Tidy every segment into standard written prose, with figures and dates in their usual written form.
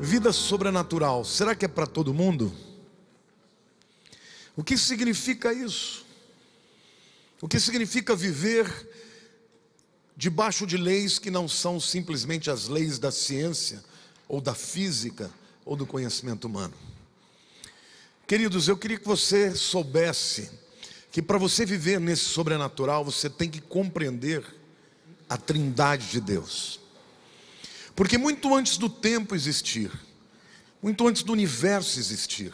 Vida sobrenatural, será que é para todo mundo? O que significa isso? O que significa viver debaixo de leis que não são simplesmente as leis da ciência, ou da física, ou do conhecimento humano? Queridos, eu queria que você soubesse que para você viver nesse sobrenatural, você tem que compreender a trindade de Deus. Porque muito antes do tempo existir, muito antes do universo existir,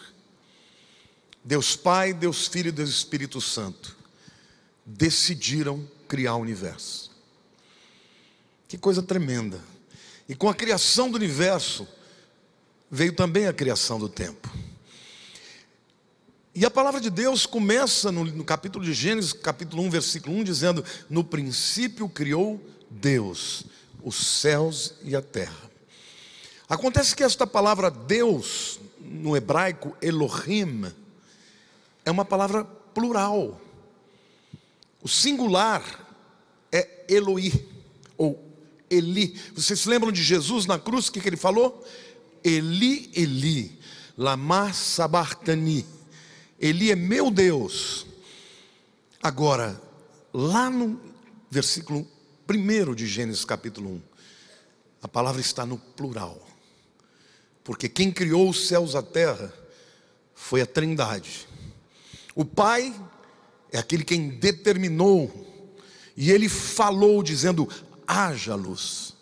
Deus Pai, Deus Filho e Deus Espírito Santo decidiram criar o universo. Que coisa tremenda. E com a criação do universo veio também a criação do tempo. E a palavra de Deus começa no capítulo de Gênesis, capítulo 1, versículo 1, dizendo: no princípio criou Deus os céus e a terra. Acontece que esta palavra Deus, no hebraico Elohim, é uma palavra plural. O singular é Eloi, ou Eli. Vocês se lembram de Jesus na cruz? O que ele falou? Eli, Eli, lama sabachthani. Eli é meu Deus. Agora, lá no versículo 1 de Gênesis capítulo 1, a palavra está no plural. Porque quem criou os céus e a terra foi a Trindade. O Pai é aquele quem determinou, e Ele falou dizendo: haja luz.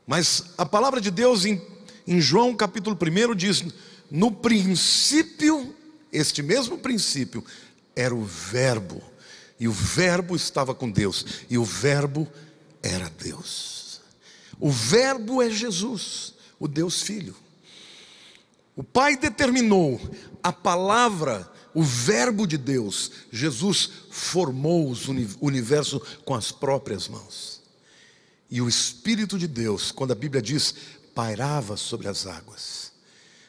Mas a palavra de Deus em João capítulo 1 diz: no princípio, este mesmo princípio, era o Verbo, e o Verbo estava com Deus, e o Verbo era Deus. O Verbo é Jesus, o Deus Filho. O Pai determinou, a palavra, o Verbo de Deus, Jesus formou o universo com as próprias mãos. E o Espírito de Deus, quando a Bíblia diz pairava sobre as águas,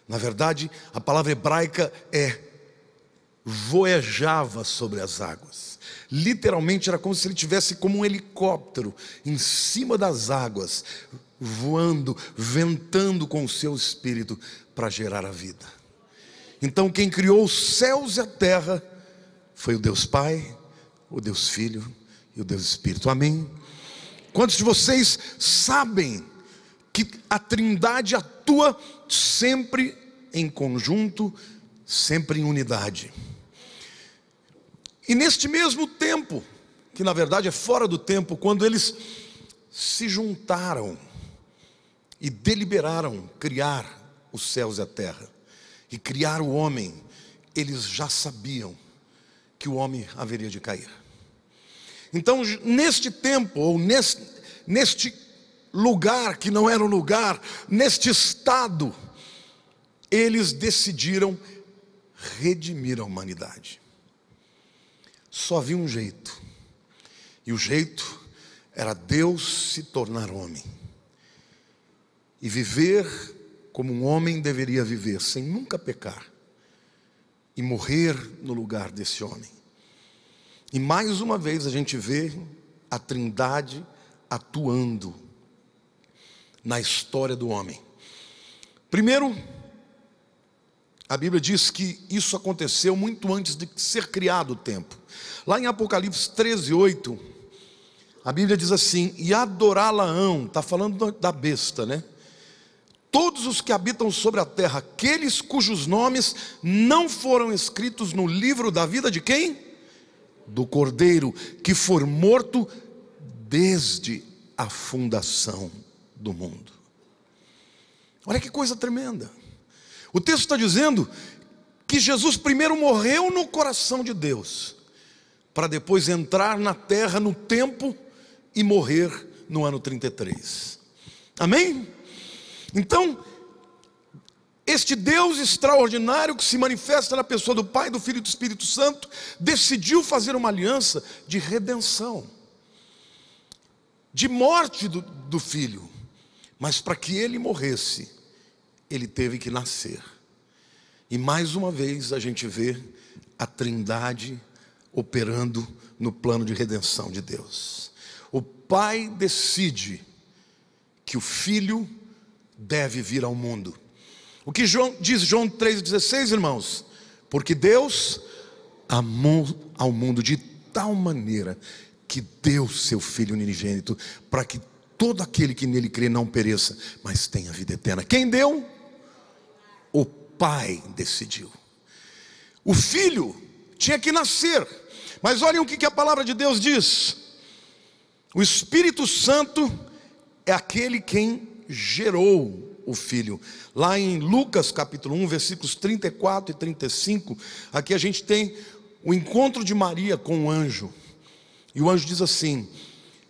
na verdade a palavra hebraica é voejava sobre as águas. Literalmente era como se ele tivesse como um helicóptero em cima das águas, voando, ventando com o seu espírito para gerar a vida. Então quem criou os céus e a terra foi o Deus Pai, o Deus Filho e o Deus Espírito. Amém? Quantos de vocês sabem que a Trindade atua sempre em conjunto, sempre em unidade? E neste mesmo tempo, que na verdade é fora do tempo, quando eles se juntaram e deliberaram criar os céus e a terra, e criar o homem, eles já sabiam que o homem haveria de cair. Então, neste tempo, ou neste lugar que não era um lugar, neste estado, eles decidiram redimir a humanidade. Só havia um jeito, e o jeito era Deus se tornar homem e viver como um homem deveria viver, sem nunca pecar, e morrer no lugar desse homem. E mais uma vez a gente vê a Trindade atuando na história do homem. Primeiro, a Bíblia diz que isso aconteceu muito antes de ser criado o tempo. Lá em Apocalipse 13:8, a Bíblia diz assim: e adorá-la-ão, está falando da besta, né? Todos os que habitam sobre a terra, aqueles cujos nomes não foram escritos no livro da vida de quem? Do Cordeiro, que for morto desde a fundação do mundo. Olha que coisa tremenda. O texto está dizendo que Jesus primeiro morreu no coração de Deus, para depois entrar na terra no tempo e morrer no ano 33. Amém? Então, este Deus extraordinário que se manifesta na pessoa do Pai, do Filho e do Espírito Santo, decidiu fazer uma aliança de redenção, de morte do Filho. Mas para que ele morresse, ele teve que nascer. E mais uma vez a gente vê a Trindade operando no plano de redenção de Deus. O Pai decide que o Filho deve vir ao mundo. O que diz João 3,16, irmãos? Porque Deus amou ao mundo de tal maneira que deu seu Filho unigênito, para que todo aquele que nele crê não pereça, mas tenha vida eterna. Quem deu? O Pai decidiu. O Filho tinha que nascer. Mas olhem o que a palavra de Deus diz. O Espírito Santo é aquele quem gerou o Filho. Lá em Lucas capítulo 1, versículos 34 e 35, aqui a gente tem o encontro de Maria com o anjo. E o anjo diz assim,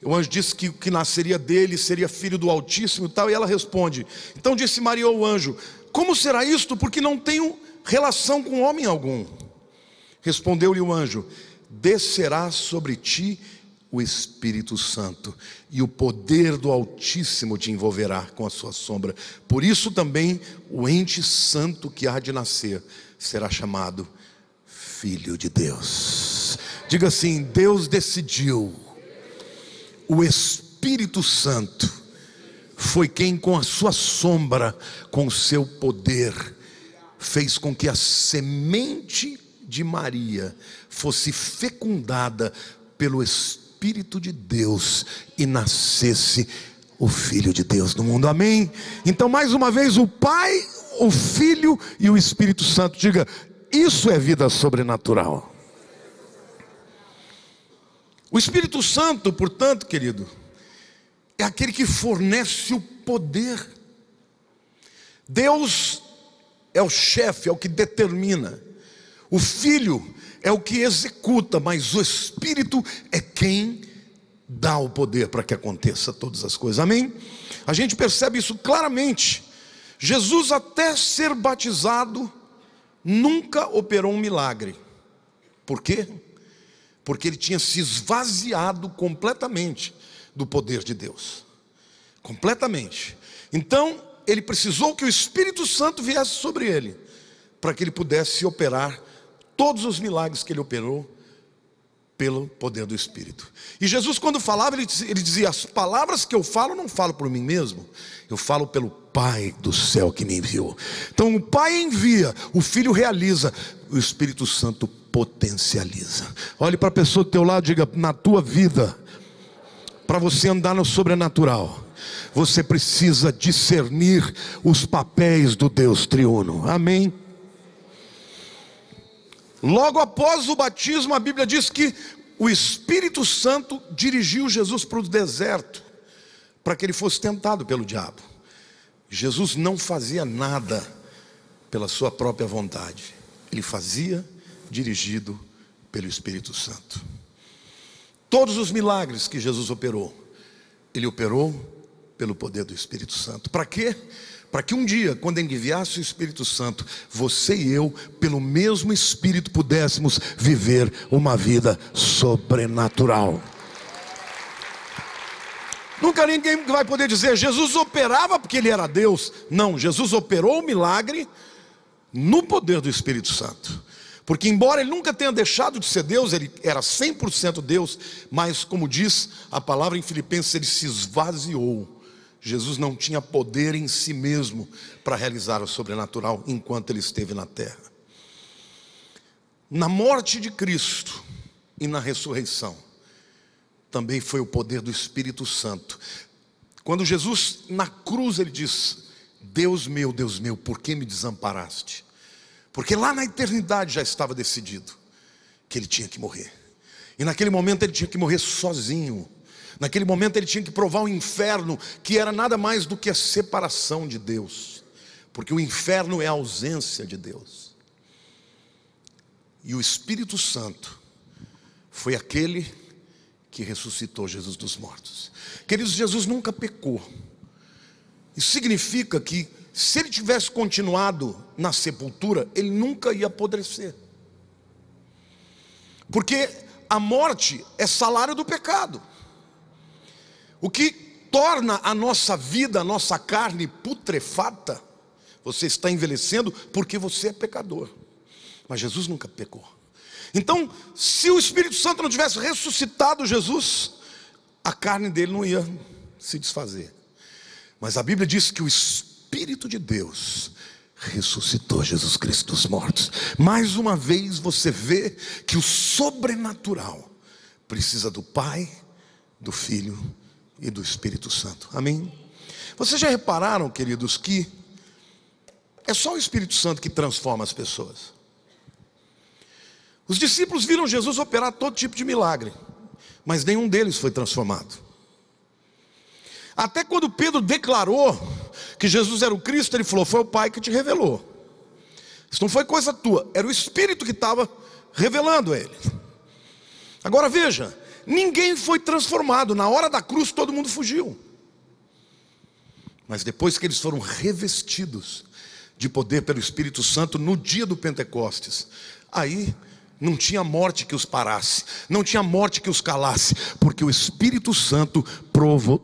o anjo disse que o que nasceria dele seria filho do Altíssimo e tal, e ela responde: então disse Maria ao anjo: como será isto, porque não tenho relação com homem algum? Respondeu-lhe o anjo: descerá sobre ti o Espírito Santo, e o poder do Altíssimo te envolverá com a sua sombra. Por isso também o ente santo que há de nascer será chamado Filho de Deus. Diga assim: Deus decidiu. O Espírito Santo foi quem com a sua sombra, com o seu poder, fez com que a semente de Maria fosse fecundada pelo Espírito de Deus e nascesse o Filho de Deus no mundo. Amém? Então, mais uma vez, o Pai, o Filho e o Espírito Santo. Diga: isso é vida sobrenatural. O Espírito Santo, portanto, querido, é aquele que fornece o poder. Deus é o chefe, é o que determina. O Filho é o que executa, mas o Espírito é quem dá o poder para que aconteça todas as coisas. Amém? A gente percebe isso claramente. Jesus, até ser batizado, nunca operou um milagre. Por quê? Porque ele tinha se esvaziado completamente do poder de Deus. Completamente. Então, ele precisou que o Espírito Santo viesse sobre ele, para que ele pudesse operar todos os milagres que ele operou pelo poder do Espírito. E Jesus, quando falava, ele dizia: as palavras que eu falo, não falo por mim mesmo, eu falo pelo Pai do céu que me enviou. Então o Pai envia, o Filho realiza, o Espírito Santo potencializa. Olhe para a pessoa do teu lado e diga: na tua vida, para você andar no sobrenatural, você precisa discernir os papéis do Deus triuno. Amém? Logo após o batismo, a Bíblia diz que o Espírito Santo dirigiu Jesus para o deserto, para que ele fosse tentado pelo diabo. Jesus não fazia nada pela sua própria vontade, ele fazia dirigido pelo Espírito Santo. Todos os milagres que Jesus operou, ele operou pelo poder do Espírito Santo. Para quê? Para que um dia, quando ele enviasse o Espírito Santo, você e eu, pelo mesmo Espírito, pudéssemos viver uma vida sobrenatural. Nunca ninguém vai poder dizer: Jesus operava porque ele era Deus. Não, Jesus operou o milagre no poder do Espírito Santo. Porque embora ele nunca tenha deixado de ser Deus, ele era 100% Deus, mas como diz a palavra em Filipenses, ele se esvaziou. Jesus não tinha poder em si mesmo para realizar o sobrenatural enquanto ele esteve na terra. Na morte de Cristo e na ressurreição, também foi o poder do Espírito Santo. Quando Jesus na cruz ele diz: Deus meu, por que me desamparaste? Porque lá na eternidade já estava decidido que ele tinha que morrer. E naquele momento ele tinha que morrer sozinho. Naquele momento ele tinha que provar o inferno, que era nada mais do que a separação de Deus. Porque o inferno é a ausência de Deus. E o Espírito Santo foi aquele que ressuscitou Jesus dos mortos. Queridos, Jesus nunca pecou. Isso significa que se ele tivesse continuado na sepultura, ele nunca ia apodrecer. Porque a morte é salário do pecado. O que torna a nossa vida, a nossa carne putrefata, você está envelhecendo porque você é pecador. Mas Jesus nunca pecou. Então, se o Espírito Santo não tivesse ressuscitado Jesus, a carne dele não ia se desfazer. Mas a Bíblia diz que o Espírito Espírito de Deus ressuscitou Jesus Cristo dos mortos. Mais uma vez você vê que o sobrenatural precisa do Pai, do Filho e do Espírito Santo. Amém? Vocês já repararam, queridos, que é só o Espírito Santo que transforma as pessoas? Os discípulos viram Jesus operar todo tipo de milagre, mas nenhum deles foi transformado. Até quando Pedro declarou que Jesus era o Cristo, ele falou: foi o Pai que te revelou. Isso não foi coisa tua, era o Espírito que estava revelando a ele. Agora veja, ninguém foi transformado. Na hora da cruz todo mundo fugiu. Mas depois que eles foram revestidos de poder pelo Espírito Santo no dia do Pentecostes, aí não tinha morte que os parasse, não tinha morte que os calasse, porque o Espírito Santo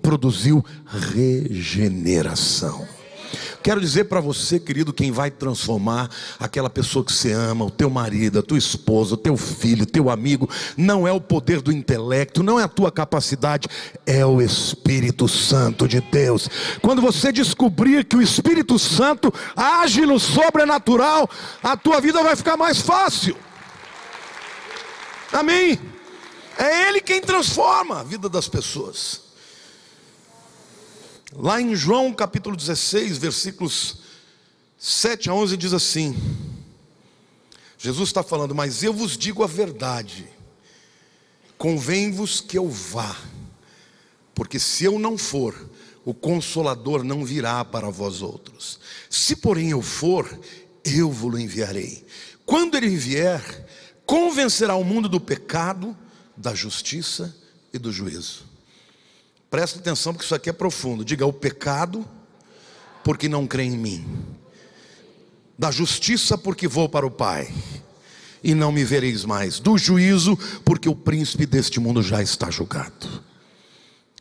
produziu regeneração. Quero dizer para você, querido, quem vai transformar aquela pessoa que você ama, o teu marido, a tua esposa, o teu filho, o teu amigo, não é o poder do intelecto, não é a tua capacidade, é o Espírito Santo de Deus. Quando você descobrir que o Espírito Santo age no sobrenatural, a tua vida vai ficar mais fácil. Amém? É Ele quem transforma a vida das pessoas. Lá em João capítulo 16, versículos 7 a 11 diz assim: Jesus está falando: mas eu vos digo a verdade, convém-vos que eu vá, porque se eu não for, o Consolador não virá para vós outros. Se porém eu for, eu vos enviarei. Quando ele vier, convencerá o mundo do pecado, da justiça e do juízo. Presta atenção, porque isso aqui é profundo. Diga: o pecado, porque não crê em mim; da justiça, porque vou para o Pai e não me vereis mais; do juízo, porque o príncipe deste mundo já está julgado.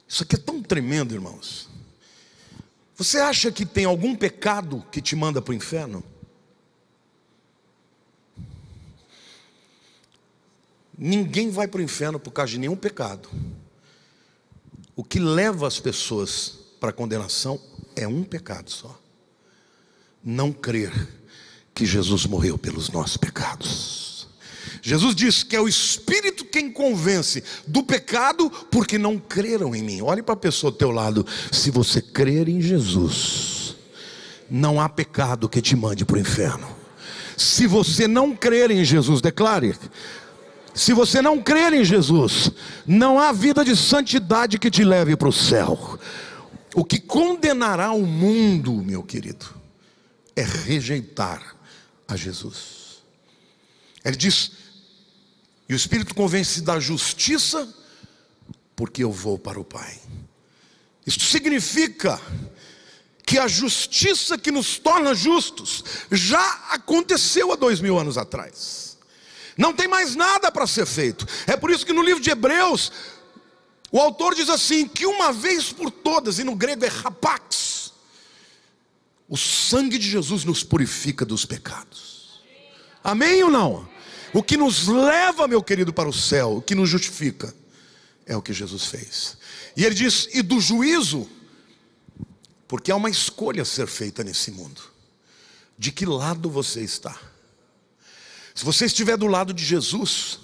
Isso aqui é tão tremendo, irmãos. Você acha que tem algum pecado que te manda para o inferno? Ninguém vai para o inferno por causa de nenhum pecado. O que leva as pessoas para a condenação é um pecado só: não crer que Jesus morreu pelos nossos pecados. Jesus diz que é o Espírito quem convence do pecado, porque não creram em mim. Olhe para a pessoa do teu lado: se você crer em Jesus, não há pecado que te mande para o inferno. Se você não crer em Jesus, declare: se você não crer em Jesus, não há vida de santidade que te leve para o céu. O que condenará o mundo, meu querido, é rejeitar a Jesus. Ele diz: e o Espírito convence da justiça, porque eu vou para o Pai. Isso significa que a justiça que nos torna justos já aconteceu há 2000 anos atrás. Não tem mais nada para ser feito. É por isso que no livro de Hebreus, o autor diz assim: que uma vez por todas, e no grego é hapax, o sangue de Jesus nos purifica dos pecados. Amém ou não? O que nos leva, meu querido, para o céu, o que nos justifica, é o que Jesus fez. E ele diz: e do juízo, porque há uma escolha a ser feita nesse mundo. De que lado você está? Se você estiver do lado de Jesus,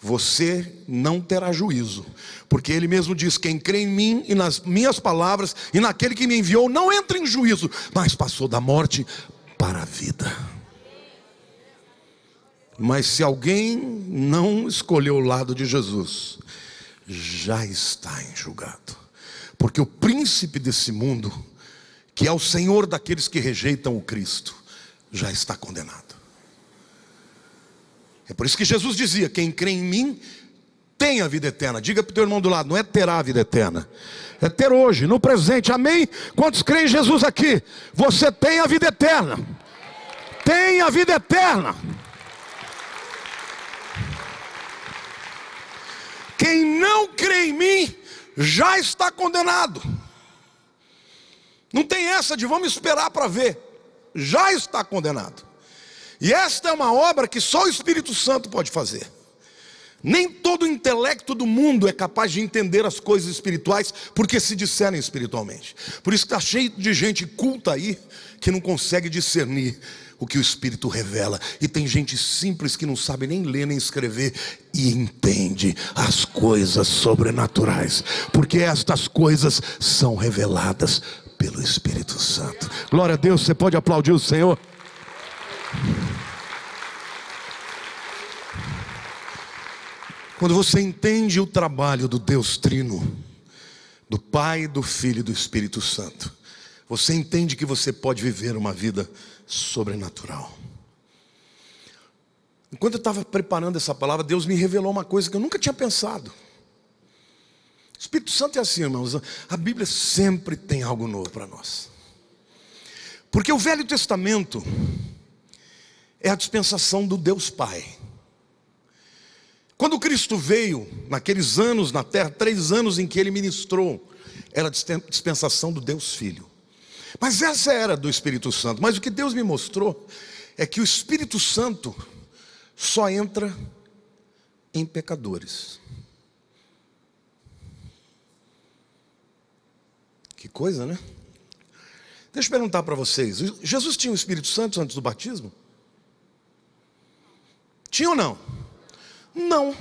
você não terá juízo, porque Ele mesmo diz: quem crê em mim e nas minhas palavras e naquele que me enviou, não entra em juízo, mas passou da morte para a vida. Mas se alguém não escolheu o lado de Jesus, já está em julgado, porque o príncipe desse mundo, que é o Senhor daqueles que rejeitam o Cristo, já está condenado. É por isso que Jesus dizia: quem crê em mim tem a vida eterna. Diga para o teu irmão do lado: não é terá a vida eterna, é ter hoje, no presente. Amém? Quantos creem em Jesus aqui? Você tem a vida eterna. Tem a vida eterna. Quem não crê em mim já está condenado. Não tem essa de vamos esperar para ver. Já está condenado. E esta é uma obra que só o Espírito Santo pode fazer. Nem todo o intelecto do mundo é capaz de entender as coisas espirituais, porque se discernem espiritualmente. Por isso que está cheio de gente culta aí, que não consegue discernir o que o Espírito revela. E tem gente simples que não sabe nem ler nem escrever e entende as coisas sobrenaturais, porque estas coisas são reveladas pelo Espírito Santo. Glória a Deus, você pode aplaudir o Senhor? Quando você entende o trabalho do Deus Trino, do Pai, do Filho e do Espírito Santo, você entende que você pode viver uma vida sobrenatural. Enquanto eu estava preparando essa palavra, Deus me revelou uma coisa que eu nunca tinha pensado. O Espírito Santo é assim, irmãos, a Bíblia sempre tem algo novo para nós. Porque o Velho Testamento é a dispensação do Deus Pai. Quando Cristo veio, naqueles anos na terra, 3 anos em que Ele ministrou, era a dispensação do Deus Filho. Mas essa era do Espírito Santo. Mas o que Deus me mostrou é que o Espírito Santo só entra em pecadores. Que coisa, né? Deixa eu perguntar para vocês, Jesus tinha o Espírito Santo antes do batismo? Tinha ou não? Não.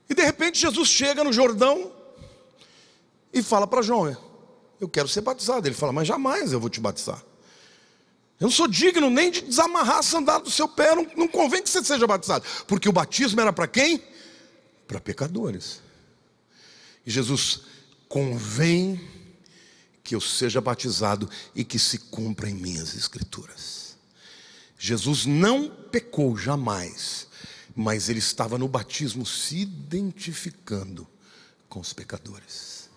E de repente Jesus chega no Jordão e fala para João: eu quero ser batizado. Ele fala: mas jamais eu vou te batizar. Eu não sou digno nem de desamarrar a sandália do seu pé. Não convém que você seja batizado. Porque o batismo era para quem? Para pecadores. E Jesus: convém que eu seja batizado e que se cumpra em minhas escrituras. Jesus não pecou jamais, mas ele estava no batismo se identificando com os pecadores.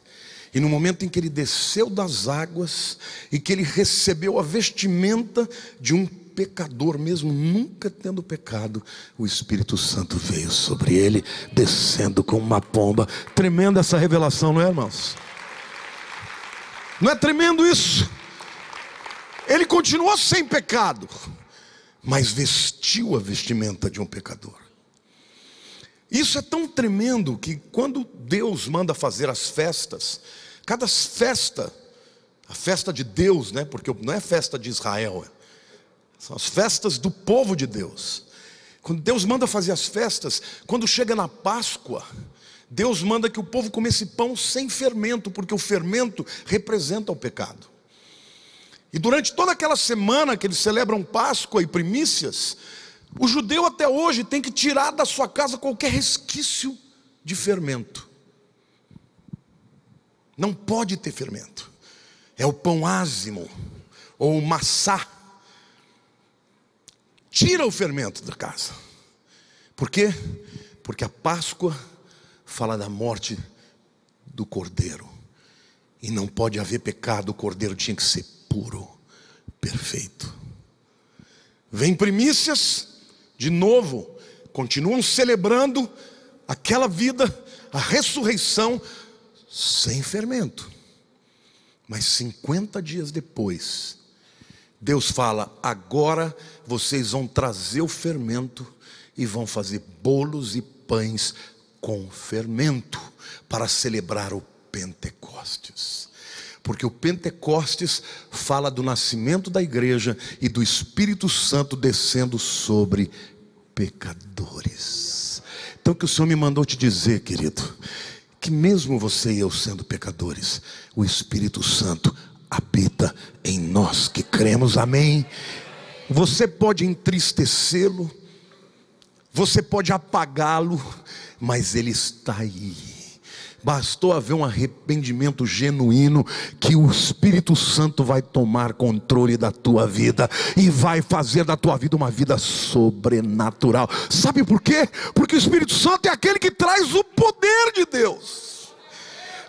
E no momento em que ele desceu das águas e que ele recebeu a vestimenta de um pecador, mesmo nunca tendo pecado, o Espírito Santo veio sobre ele, descendo com uma pomba. Tremenda essa revelação, não é, irmãos? Não é tremendo isso? Ele continuou sem pecado, mas vestiu a vestimenta de um pecador. Isso é tão tremendo que quando Deus manda fazer as festas, cada festa, a festa de Deus, né? Porque não é festa de Israel, são as festas do povo de Deus. Quando Deus manda fazer as festas, quando chega na Páscoa, Deus manda que o povo comesse pão sem fermento, porque o fermento representa o pecado. E durante toda aquela semana que eles celebram Páscoa e primícias, o judeu até hoje tem que tirar da sua casa qualquer resquício de fermento. Não pode ter fermento. É o pão ázimo ou o maçá. Tira o fermento da casa. Por quê? Porque a Páscoa fala da morte do cordeiro. E não pode haver pecado, o cordeiro tinha que ser puro, perfeito. Vem primícias, de novo, continuam celebrando aquela vida, a ressurreição, sem fermento. Mas 50 dias depois, Deus fala: agora vocês vão trazer o fermento e vão fazer bolos e pães com fermento para celebrar o Pentecostes. Porque o Pentecostes fala do nascimento da igreja e do Espírito Santo descendo sobre pecadores. Então o que o Senhor me mandou te dizer, querido, que mesmo você e eu sendo pecadores, o Espírito Santo habita em nós que cremos, amém? Você pode entristecê-lo, você pode apagá-lo, mas ele está aí. Bastou haver um arrependimento genuíno, que o Espírito Santo vai tomar controle da tua vida e vai fazer da tua vida uma vida sobrenatural. Sabe por quê? Porque o Espírito Santo é aquele que traz o poder de Deus.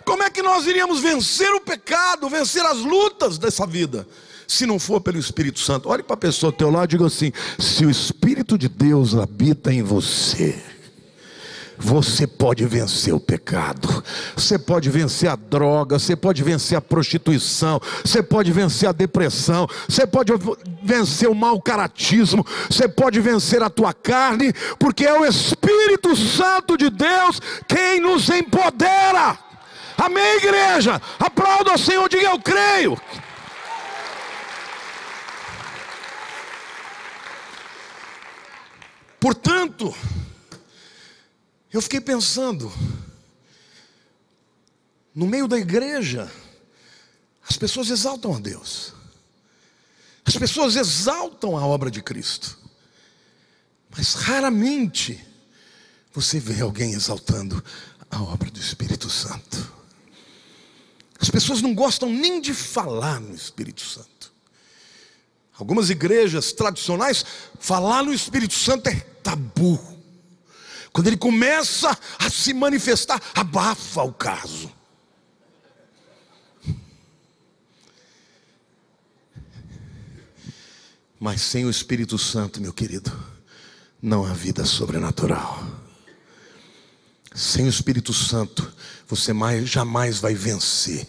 Como é que nós iríamos vencer o pecado, vencer as lutas dessa vida, se não for pelo Espírito Santo? Olhe para a pessoa ao teu lado e diga assim: se o Espírito de Deus habita em você, você pode vencer o pecado, você pode vencer a droga, você pode vencer a prostituição, você pode vencer a depressão, você pode vencer o mau caratismo, você pode vencer a tua carne, porque é o Espírito Santo de Deus quem nos empodera. Amém, igreja? Aplauda ao Senhor, diga eu creio. Portanto, eu fiquei pensando, no meio da igreja, as pessoas exaltam a Deus, as pessoas exaltam a obra de Cristo, mas raramente você vê alguém exaltando a obra do Espírito Santo. As pessoas não gostam nem de falar no Espírito Santo. Algumas igrejas tradicionais, falar no Espírito Santo é tabu. Quando ele começa a se manifestar, abafa o caso. Mas sem o Espírito Santo, meu querido, não há vida sobrenatural. Sem o Espírito Santo, você jamais vai vencer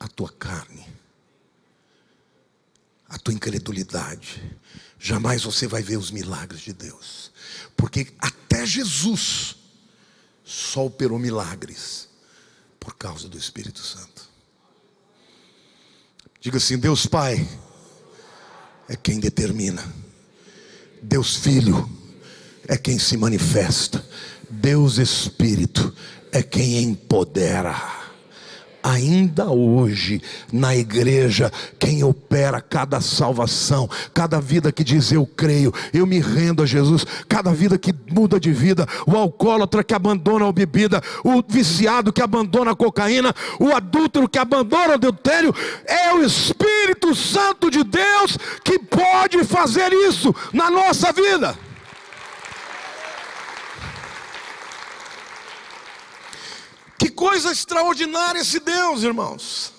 a tua carne, a tua incredulidade. Jamais você vai ver os milagres de Deus, porque até Jesus só operou milagres por causa do Espírito Santo. Diga assim: Deus Pai é quem determina, Deus Filho é quem se manifesta, Deus Espírito é quem empodera. Ainda hoje, na igreja, quem opera cada salvação, cada vida que diz eu creio, eu me rendo a Jesus, cada vida que muda de vida, o alcoólatra que abandona a bebida, o viciado que abandona a cocaína, o adúltero que abandona o adultério, é o Espírito Santo de Deus que pode fazer isso na nossa vida. Que coisa extraordinária esse Deus, irmãos.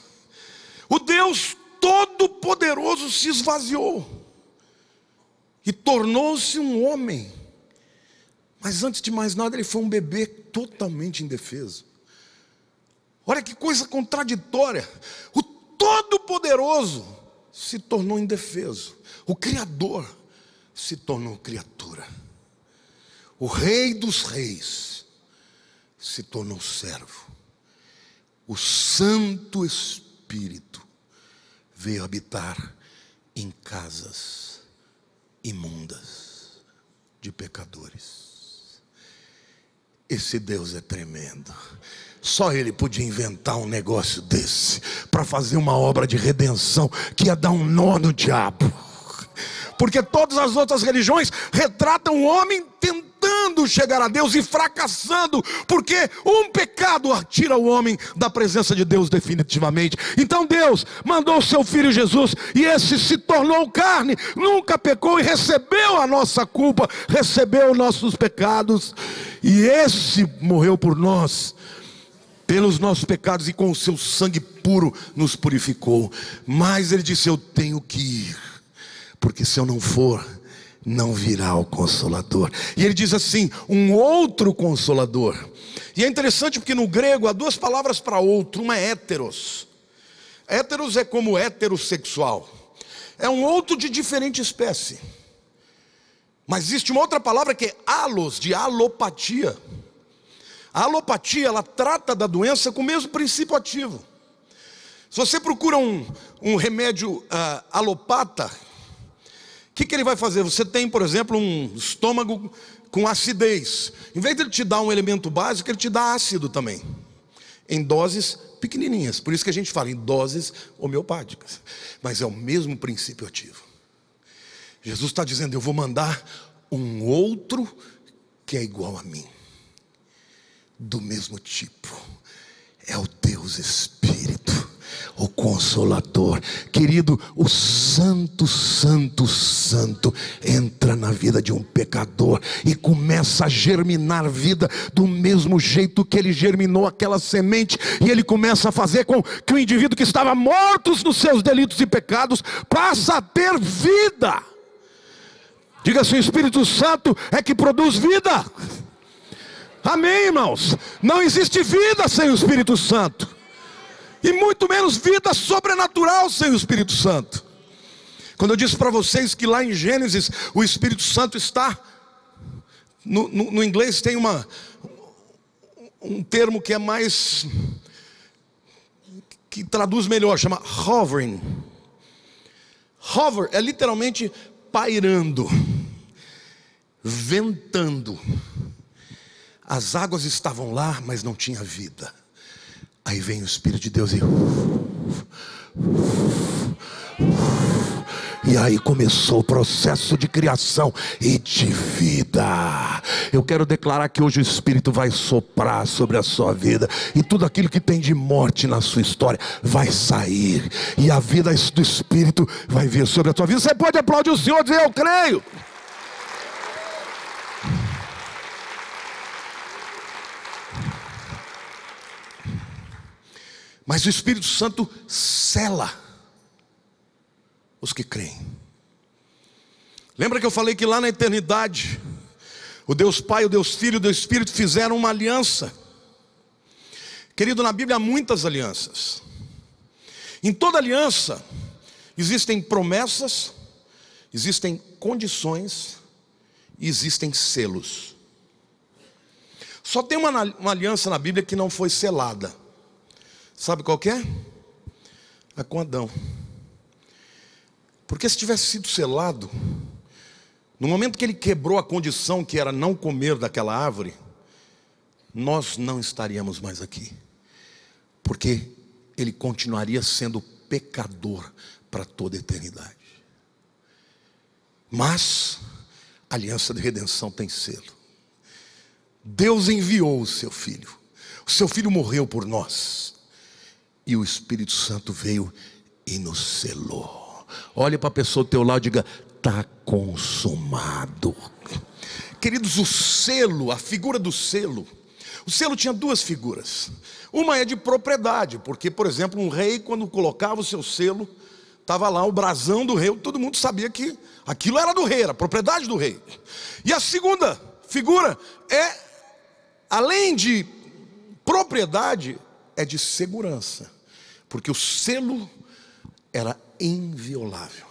O Deus Todo-Poderoso se esvaziou e tornou-se um homem. Mas antes de mais nada, ele foi um bebê totalmente indefeso. Olha que coisa contraditória. O Todo-Poderoso se tornou indefeso. O Criador se tornou criatura. O Rei dos Reis se tornou servo. O Santo Espírito veio habitar em casas imundas de pecadores. Esse Deus é tremendo. Só Ele podia inventar um negócio desse para fazer uma obra de redenção que ia dar um nó no diabo. Porque todas as outras religiões retratam o homem tentando chegar a Deus e fracassando, porque um pecado tira o homem da presença de Deus definitivamente. Então Deus mandou o seu Filho Jesus, e esse se tornou carne, nunca pecou e recebeu a nossa culpa, recebeu os nossos pecados, e esse morreu por nós, pelos nossos pecados, e com o seu sangue puro nos purificou. Mas ele disse: eu tenho que ir, porque se eu não for, não virá o Consolador. E ele diz assim: um outro Consolador. E é interessante porque no grego há duas palavras para outro. Uma é héteros. Héteros é como heterossexual, é um outro de diferente espécie. Mas existe uma outra palavra que é alos, de alopatia. A alopatia, ela trata da doença com o mesmo princípio ativo. Se você procura um remédio alopata, o que ele vai fazer? Você tem, por exemplo, um estômago com acidez. Em vez de ele te dar um elemento básico, ele te dá ácido também, em doses pequenininhas. Por isso que a gente fala em doses homeopáticas. Mas é o mesmo princípio ativo. Jesus está dizendo: eu vou mandar um outro que é igual a mim, do mesmo tipo. É o Deus Espírito, o Consolador. Querido, o Santo, Santo, Santo entra na vida de um pecador e começa a germinar vida do mesmo jeito que ele germinou aquela semente. E ele começa a fazer com que o indivíduo que estava morto nos seus delitos e pecados passa a ter vida. Diga assim: o Espírito Santo é que produz vida. Amém, irmãos? Não existe vida sem o Espírito Santo, e muito menos vida sobrenatural sem o Espírito Santo. Quando eu disse para vocês que lá em Gênesis o Espírito Santo está, no inglês tem um termo que é mais, que traduz melhor, chama hovering. Hover é literalmente pairando, ventando. As águas estavam lá, mas não tinha vida. Aí vem o Espírito de Deus e aí começou o processo de criação e de vida. Eu quero declarar que hoje o Espírito vai soprar sobre a sua vida, e tudo aquilo que tem de morte na sua história vai sair, e a vida do Espírito vai vir sobre a tua vida. Você pode aplaudir o Senhor e dizer: eu creio. Mas o Espírito Santo sela os que creem. Lembra que eu falei que lá na eternidade o Deus Pai, o Deus Filho e o Deus Espírito fizeram uma aliança? Querido, na Bíblia há muitas alianças. Em toda aliança existem promessas, existem condições e existem selos. Só tem uma aliança na Bíblia que não foi selada. Sabe qual que é? A com Adão. Porque se tivesse sido selado, no momento que ele quebrou a condição que era não comer daquela árvore, nós não estaríamos mais aqui, porque ele continuaria sendo pecador para toda a eternidade. Mas a aliança de redenção tem selo. Deus enviou o seu filho morreu por nós, e o Espírito Santo veio e nos selou. Olhe para a pessoa do teu lado e diga: está consumado. Queridos, o selo, a figura do selo, o selo tinha duas figuras. Uma é de propriedade, porque, por exemplo, um rei, quando colocava o seu selo, estava lá o brasão do rei, todo mundo sabia que aquilo era do rei, era propriedade do rei. E a segunda figura é, além de propriedade, é de segurança, porque o selo era inviolável.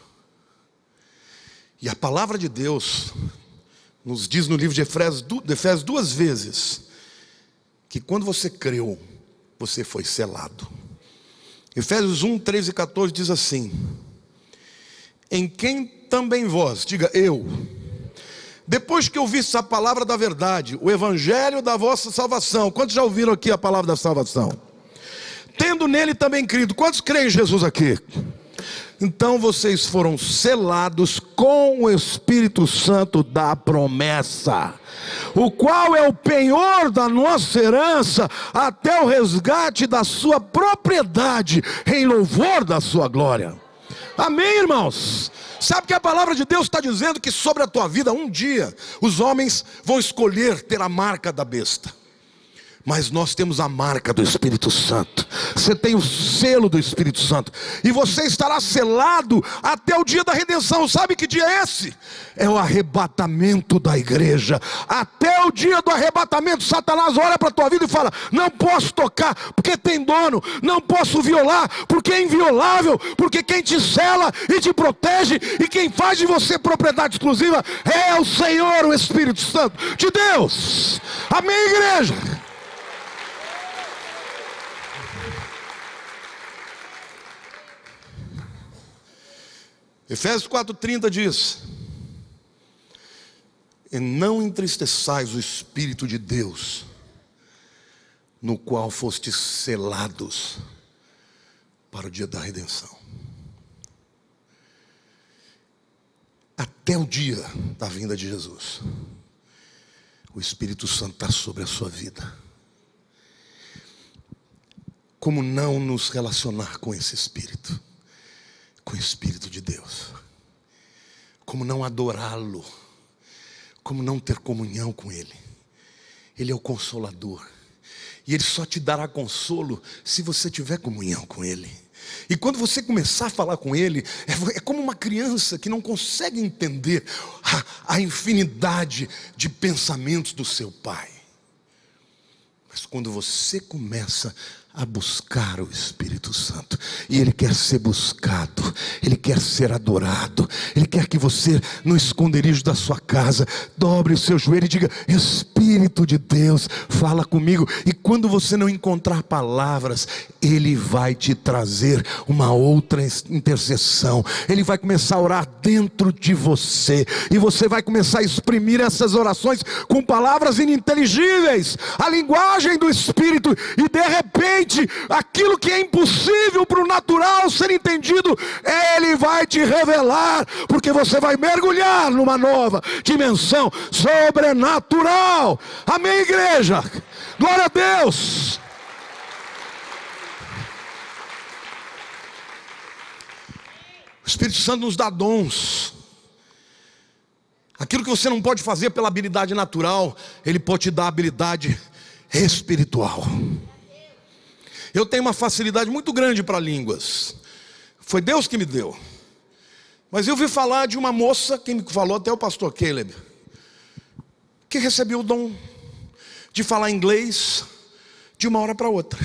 E a palavra de Deus nos diz no livro de Efésios 2 vezes que quando você creu, você foi selado. Efésios 1, 13 e 14 diz assim: em quem também vós, diga eu, depois que ouviste a palavra da verdade, o evangelho da vossa salvação. Quantos já ouviram aqui a palavra da salvação? Tendo nele também crido. Quantos creem em Jesus aqui? Então vocês foram selados com o Espírito Santo da promessa, o qual é o penhor da nossa herança, até o resgate da sua propriedade, em louvor da sua glória. Amém, irmãos? Sabe que a palavra de Deus está dizendo que sobre a tua vida um dia os homens vão escolher ter a marca da besta, mas nós temos a marca do Espírito Santo. Você tem o selo do Espírito Santo, e você estará selado até o dia da redenção. Sabe que dia é esse? É o arrebatamento da igreja. Até o dia do arrebatamento, Satanás olha para a tua vida e fala: não posso tocar, porque tem dono. Não posso violar, porque é inviolável. Porque quem te sela e te protege, e quem faz de você propriedade exclusiva, é o Senhor, o Espírito Santo de Deus. Amém, igreja? Efésios 4,30 diz: e não entristeçais o Espírito de Deus, no qual fostes selados para o dia da redenção. Até o dia da vinda de Jesus, o Espírito Santo está sobre a sua vida. Como não nos relacionar com esse Espírito? Com o Espírito de Deus. Como não adorá-lo? Como não ter comunhão com Ele? Ele é o Consolador, e Ele só te dará consolo se você tiver comunhão com Ele. E quando você começar a falar com Ele, é como uma criança que não consegue entender a infinidade de pensamentos do seu Pai. Mas quando você começa a buscar o Espírito Santo, e Ele quer ser buscado, Ele quer ser adorado, Ele quer que você, no esconderijo da sua casa, dobre o seu joelho e diga: Espírito de Deus, fala comigo. E quando você não encontrar palavras, Ele vai te trazer uma outra intercessão. Ele vai começar a orar dentro de você, e você vai começar a exprimir essas orações com palavras ininteligíveis, a linguagem do Espírito, e de repente aquilo que é impossível para o natural ser entendido, Ele vai te revelar, porque você vai mergulhar numa nova dimensão sobrenatural. Amém, igreja? Glória a Deus. O Espírito Santo nos dá dons. Aquilo que você não pode fazer pela habilidade natural, Ele pode te dar habilidade espiritual. Eu tenho uma facilidade muito grande para línguas. Foi Deus que me deu. Mas eu ouvi falar de uma moça, quem me falou, até o pastor Caleb, que recebeu o dom de falar inglês de uma hora para outra.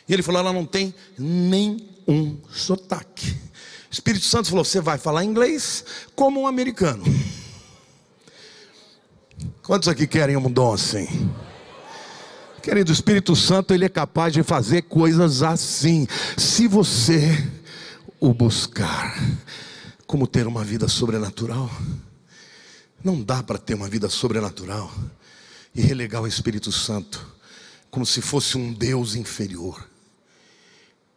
E ele falou: ela não tem nenhum sotaque. O Espírito Santo falou: você vai falar inglês como um americano. Quantos aqui querem um dom assim? Querido, o Espírito Santo, Ele é capaz de fazer coisas assim, se você o buscar. Como ter uma vida sobrenatural? Não dá para ter uma vida sobrenatural e relegar o Espírito Santo como se fosse um Deus inferior.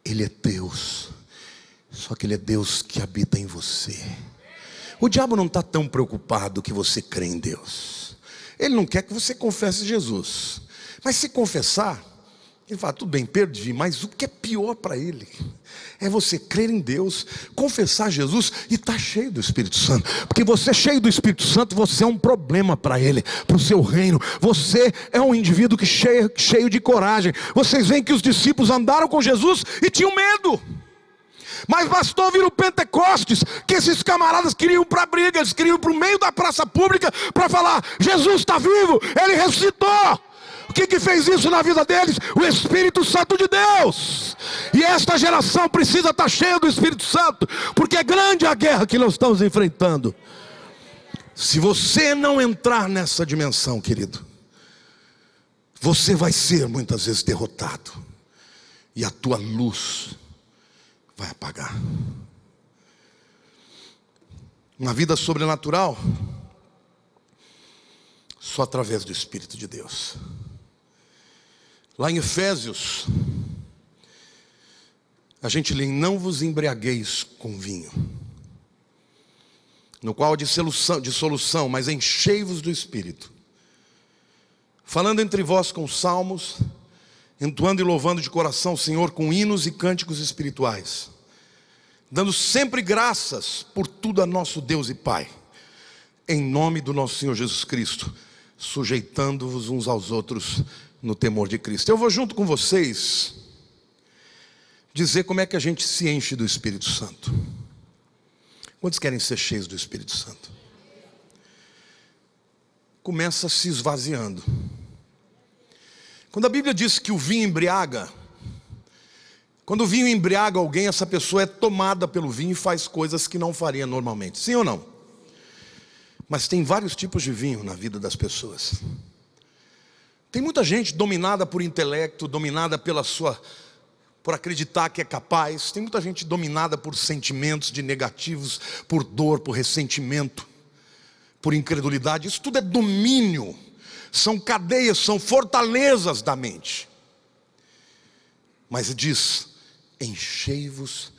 Ele é Deus, só que Ele é Deus que habita em você. O diabo não está tão preocupado que você crê em Deus. Ele não quer que você confesse Jesus. Mas se confessar, ele fala: tudo bem, perdi. Mas o que é pior para ele é você crer em Deus, confessar Jesus e estar cheio do Espírito Santo. Porque você cheio do Espírito Santo, você é um problema para Ele, para o seu reino. Você é um indivíduo que cheio de coragem. Vocês veem que os discípulos andaram com Jesus e tinham medo. Mas bastou vir o Pentecostes, que esses camaradas queriam ir para a briga. Eles queriam ir para o meio da praça pública para falar: Jesus está vivo, Ele ressuscitou. O que fez isso na vida deles? O Espírito Santo de Deus. E esta geração precisa estar cheia do Espírito Santo, porque é grande a guerra que nós estamos enfrentando. Se você não entrar nessa dimensão, querido, você vai ser muitas vezes derrotado, e a tua luz vai apagar. Uma vida sobrenatural só através do Espírito de Deus. Lá em Efésios, a gente lê: não vos embriagueis com vinho, no qual de dissolução, mas enchei-vos do Espírito, falando entre vós com salmos, entoando e louvando de coração o Senhor com hinos e cânticos espirituais, dando sempre graças por tudo a nosso Deus e Pai, em nome do nosso Senhor Jesus Cristo, sujeitando-vos uns aos outros no temor de Cristo. Eu vou junto com vocês dizer como é que a gente se enche do Espírito Santo. Quantos querem ser cheios do Espírito Santo? Começa se esvaziando. Quando a Bíblia diz que o vinho embriaga, quando o vinho embriaga alguém, essa pessoa é tomada pelo vinho e faz coisas que não faria normalmente. Sim ou não? Mas tem vários tipos de vinho na vida das pessoas. Tem muita gente dominada por intelecto, dominada por acreditar que é capaz. Tem muita gente dominada por sentimentos de negativos, por dor, por ressentimento, por incredulidade. Isso tudo é domínio. São cadeias, são fortalezas da mente. Mas diz: enchei-vos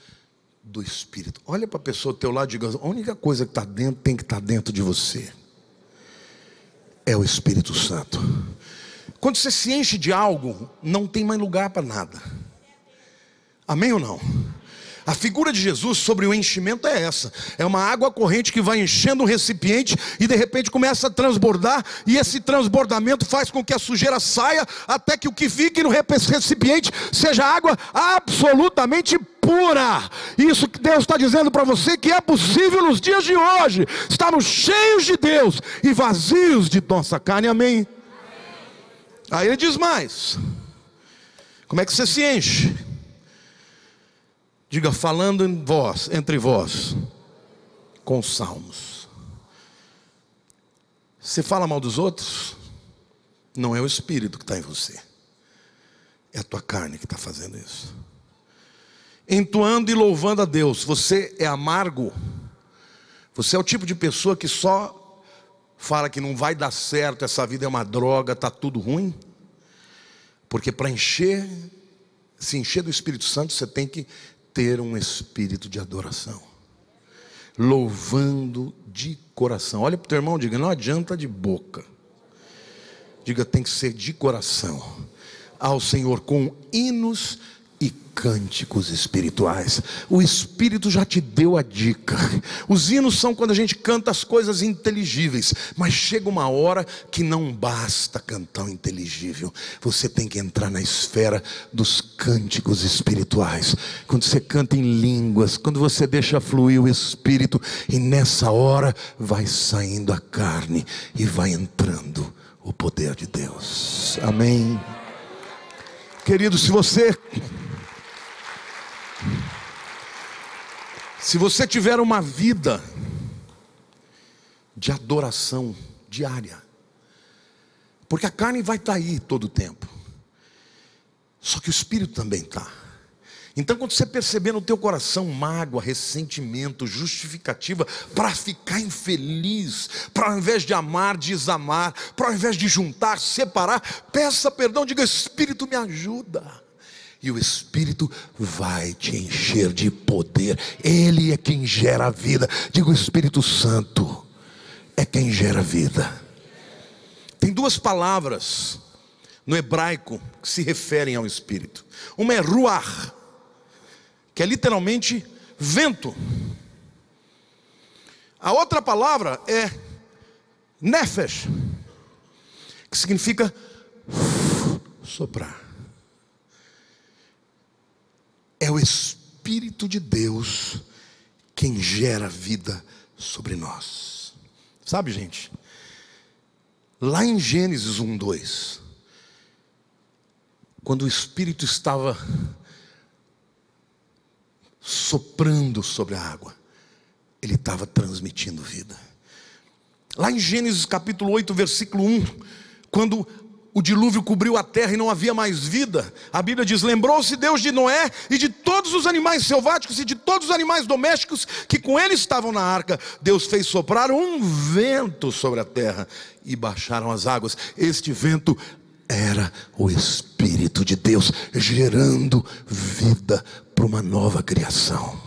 do Espírito. Olha para a pessoa do teu lado e diga: a única coisa que está dentro, tem que estar dentro de você, é o Espírito Santo. Quando você se enche de algo, não tem mais lugar para nada. Amém ou não? A figura de Jesus sobre o enchimento é essa: é uma água corrente que vai enchendo um recipiente e de repente começa a transbordar, e esse transbordamento faz com que a sujeira saia, até que o que fique no recipiente seja água absolutamente pura. Isso que Deus está dizendo para você, que é possível nos dias de hoje. Estamos cheios de Deus e vazios de nossa carne. Amém? Aí ele diz mais: como é que você se enche? Diga, falando em vós, entre vós, com salmos. Você fala mal dos outros? Não é o Espírito que está em você, é a tua carne que está fazendo isso. Entoando e louvando a Deus. Você é amargo? Você é o tipo de pessoa que só fala que não vai dar certo, essa vida é uma droga, está tudo ruim? Porque para se encher do Espírito Santo, você tem que ter um espírito de adoração, louvando de coração. Olha para o teu irmão e diga, não adianta de boca. Diga, tem que ser de coração ao Senhor, com hinos e cânticos espirituais. O Espírito já te deu a dica. Os hinos são quando a gente canta as coisas inteligíveis, mas chega uma hora que não basta cantar o inteligível. Você tem que entrar na esfera dos cânticos espirituais, quando você canta em línguas, quando você deixa fluir o Espírito, e nessa hora vai saindo a carne e vai entrando o poder de Deus. Amém. Querido, se você tiver uma vida de adoração diária, porque a carne vai estar aí todo o tempo, só que o Espírito também está. Então quando você perceber no teu coração mágoa, ressentimento, justificativa para ficar infeliz, para ao invés de amar, desamar, para ao invés de juntar, separar, peça perdão, diga, Espírito me ajuda. E o Espírito vai te encher de poder. Ele é quem gera a vida. Diga, o Espírito Santo é quem gera a vida. Tem duas palavras no hebraico que se referem ao Espírito. Uma é ruach, que é literalmente vento. A outra palavra é nefesh, que significa soprar. É o Espírito de Deus quem gera vida sobre nós. Sabe, gente, lá em Gênesis 1:2, quando o Espírito estava soprando sobre a água, ele estava transmitindo vida. Lá em Gênesis capítulo 8, versículo 1, quando o dilúvio cobriu a terra e não havia mais vida, a Bíblia diz, lembrou-se Deus de Noé e de todos os animais selváticos e de todos os animais domésticos que com ele estavam na arca. Deus fez soprar um vento sobre a terra e baixaram as águas. Este vento era o Espírito de Deus gerando vida para uma nova criação.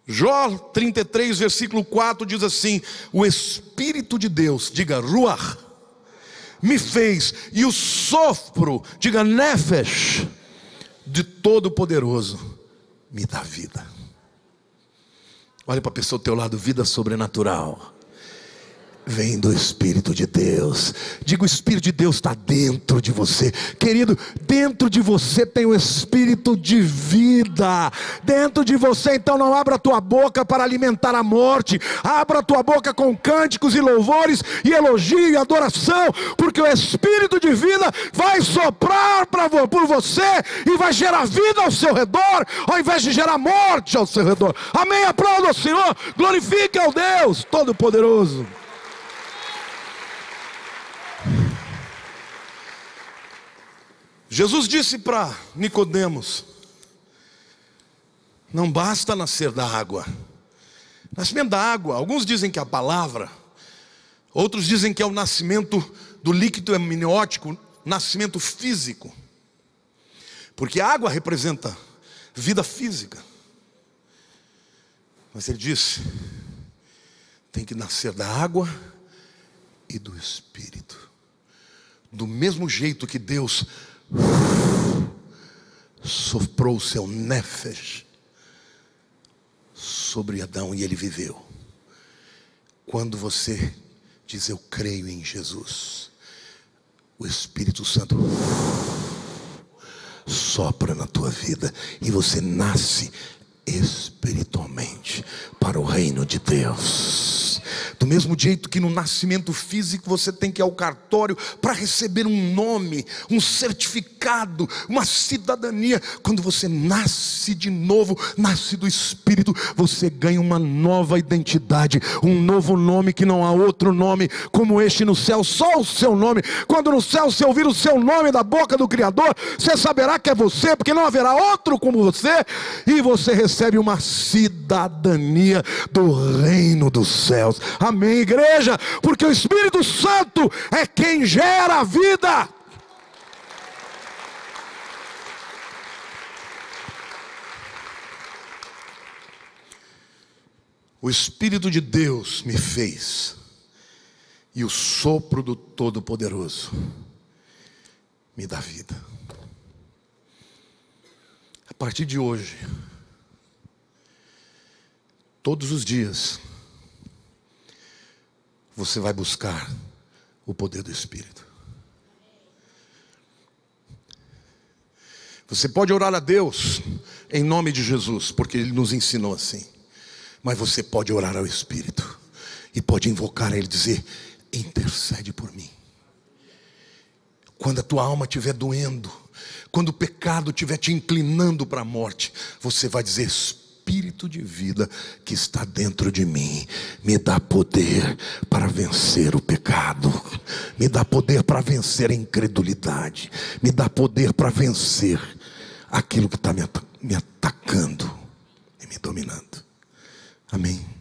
Jó 33, versículo 4 diz assim: o Espírito de Deus, diga ruach, me fez, e o sopro, diga nefesh, de Todo-Poderoso me dá vida. Olha para a pessoa ao teu lado, vida sobrenatural vem do Espírito de Deus. Diga, o Espírito de Deus está dentro de você. Querido, dentro de você tem o Espírito de vida. Dentro de você, então não abra a tua boca para alimentar a morte. Abra a tua boca com cânticos e louvores e elogio e adoração, porque o Espírito de vida vai soprar por você e vai gerar vida ao seu redor, ao invés de gerar morte ao seu redor. Amém, aplauda o Senhor, glorifique ao Deus Todo-Poderoso. Jesus disse para Nicodemos: não basta nascer da água. Nascimento da água, alguns dizem que é a palavra, outros dizem que é o nascimento do líquido amniótico, nascimento físico, porque a água representa vida física. Mas ele disse, tem que nascer da água e do Espírito. Do mesmo jeito que Deus soprou o seu nefesh sobre Adão e ele viveu. Quando você diz, eu creio em Jesus, o Espírito Santo sopra na tua vida e você nasce espiritualmente para o reino de Deus. Do mesmo jeito que no nascimento físico você tem que ir ao cartório para receber um nome, um certificado, uma cidadania. Quando você nasce de novo, nasce do Espírito, você ganha uma nova identidade, um novo nome, que não há outro nome como este no céu, só o seu nome. Quando no céu você ouvir o seu nome da boca do Criador, você saberá que é você, porque não haverá outro como você, e você recebe uma cidadania do reino dos céus. Amém, igreja? Porque o Espírito Santo é quem gera a vida. O Espírito de Deus me fez, e o sopro do Todo-Poderoso me dá vida. A partir de hoje, todos os dias, você vai buscar o poder do Espírito. Você pode orar a Deus em nome de Jesus, porque Ele nos ensinou assim. Mas você pode orar ao Espírito e pode invocar a Ele e dizer: intercede por mim. Quando a tua alma estiver doendo, quando o pecado estiver te inclinando para a morte, você vai dizer: Espírito de vida que está dentro de mim, me dá poder para vencer o pecado, me dá poder para vencer a incredulidade, me dá poder para vencer aquilo que está me atacando e me dominando. Amém.